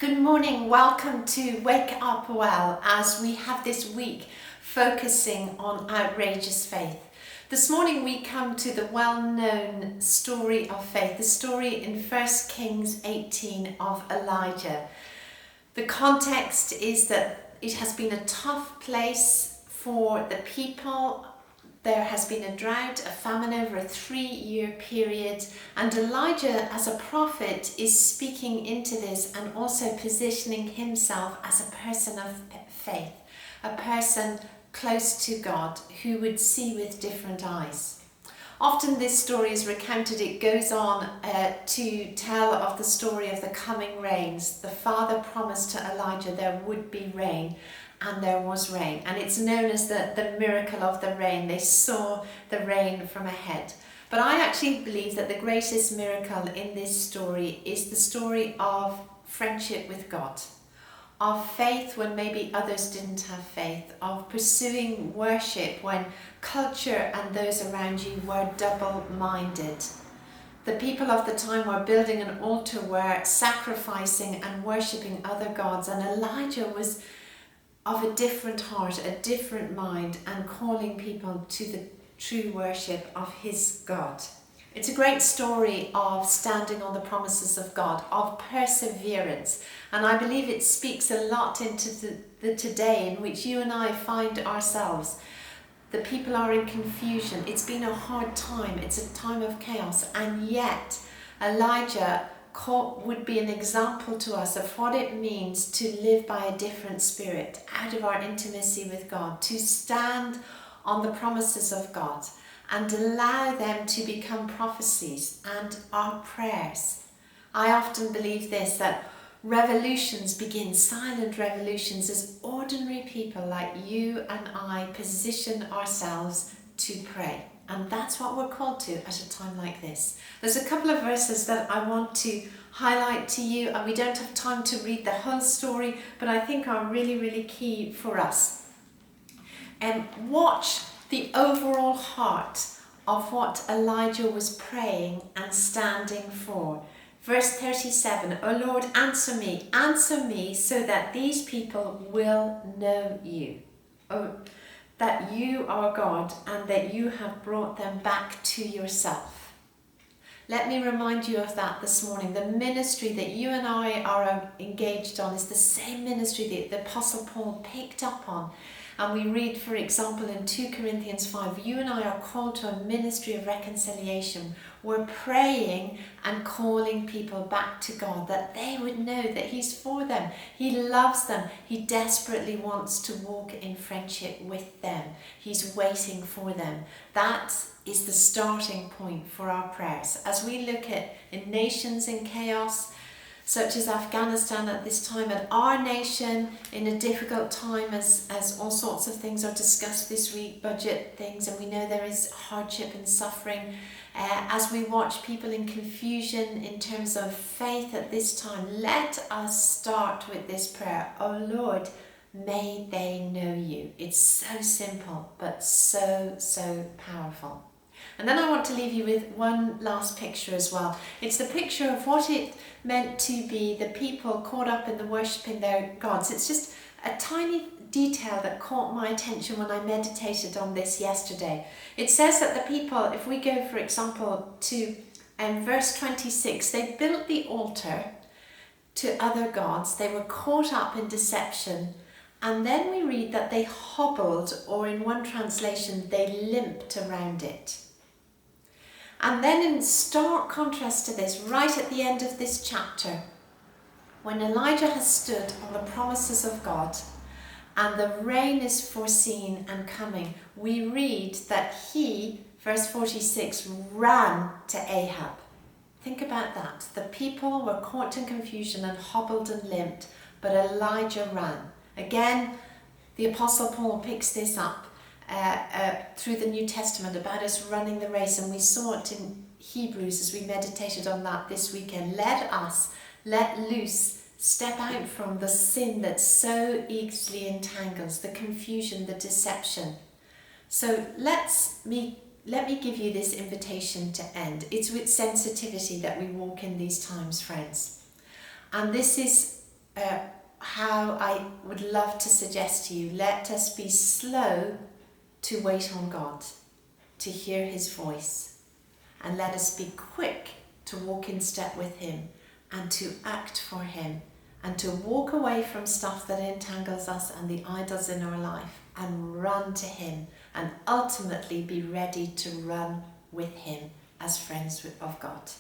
Good morning, welcome to Wake Up Well as we have this week focusing on outrageous faith. This morning we come to the well-known story of faith, the story in 1 Kings 18 of Elijah. The context is that it has been a tough place for the people. There has been a drought, a famine over a 3-year period, and Elijah as a prophet is speaking into this and also positioning himself as a person of faith, a person close to God who would see with different eyes. Often this story is recounted, it goes on to tell of the story of the coming rains. The Father promised to Elijah there would be rain, and there was rain, and it's known as the miracle of the rain. They saw the rain from ahead. But I actually believe that the greatest miracle in this story is the story of friendship with God, of faith when maybe others didn't have faith, of pursuing worship when culture and those around you were double-minded. The people of the time were building an altar, were sacrificing and worshipping other gods, and Elijah was of a different heart, a different mind, and calling people to the true worship of his God. It's a great story of standing on the promises of God, of perseverance, and I believe it speaks a lot into the today in which you and I find ourselves. The people are in confusion. It's been a hard time. It's a time of chaos, and yet Elijah would be an example to us of what it means to live by a different spirit, out of our intimacy with God, to stand on the promises of God and allow them to become prophecies and our prayers. I often believe this, that revolutions begin, silent revolutions, as ordinary people like you and I position ourselves to pray. And that's what we're called to at a time like this. There's a couple of verses that I want to highlight to you, and we don't have time to read the whole story, but I think are really, really key for us. Watch the overall heart of what Elijah was praying and standing for. Verse 37, "O Lord, answer me so that these people will know you. Oh, that you are God and that you have brought them back to yourself." Let me remind you of that this morning. The ministry that you and I are engaged on is the same ministry that the Apostle Paul picked up on. And we read, for example, in 2 Corinthians 5, you and I are called to a ministry of reconciliation. We're praying and calling people back to God, that they would know that He's for them. He loves them. He desperately wants to walk in friendship with them. He's waiting for them. That is the starting point for our prayers. As we look at in nations in chaos, such as Afghanistan at this time, and our nation in a difficult time as all sorts of things are discussed this week, budget things, and we know there is hardship and suffering. As we watch people in confusion in terms of faith at this time, let us start with this prayer. Oh Lord, may they know you. It's so simple, but so, so powerful. And then I want to leave you with one last picture as well. It's the picture of what it meant to be the people caught up in the worshipping their gods. It's just a tiny detail that caught my attention when I meditated on this yesterday. It says that the people, if we go for example to verse 26, they built the altar to other gods. They were caught up in deception. And then we read that they hobbled, or in one translation, they limped around it. And then in stark contrast to this, right at the end of this chapter, when Elijah has stood on the promises of God and the rain is foreseen and coming, we read that he, verse 46, ran to Ahab. Think about that. The people were caught in confusion and hobbled and limped, but Elijah ran. Again, the Apostle Paul picks this up through the New Testament about us running the race, and we saw it in Hebrews as we meditated on that this weekend. Let loose, step out from the sin that so easily entangles, the confusion, the deception. So let me give you this invitation to end. It's with sensitivity that we walk in these times, friends. And this is how I would love to suggest to you, let us be slow to wait on God, to hear his voice, and let us be quick to walk in step with him and to act for him and to walk away from stuff that entangles us and the idols in our life and run to him and ultimately be ready to run with him as friends of God.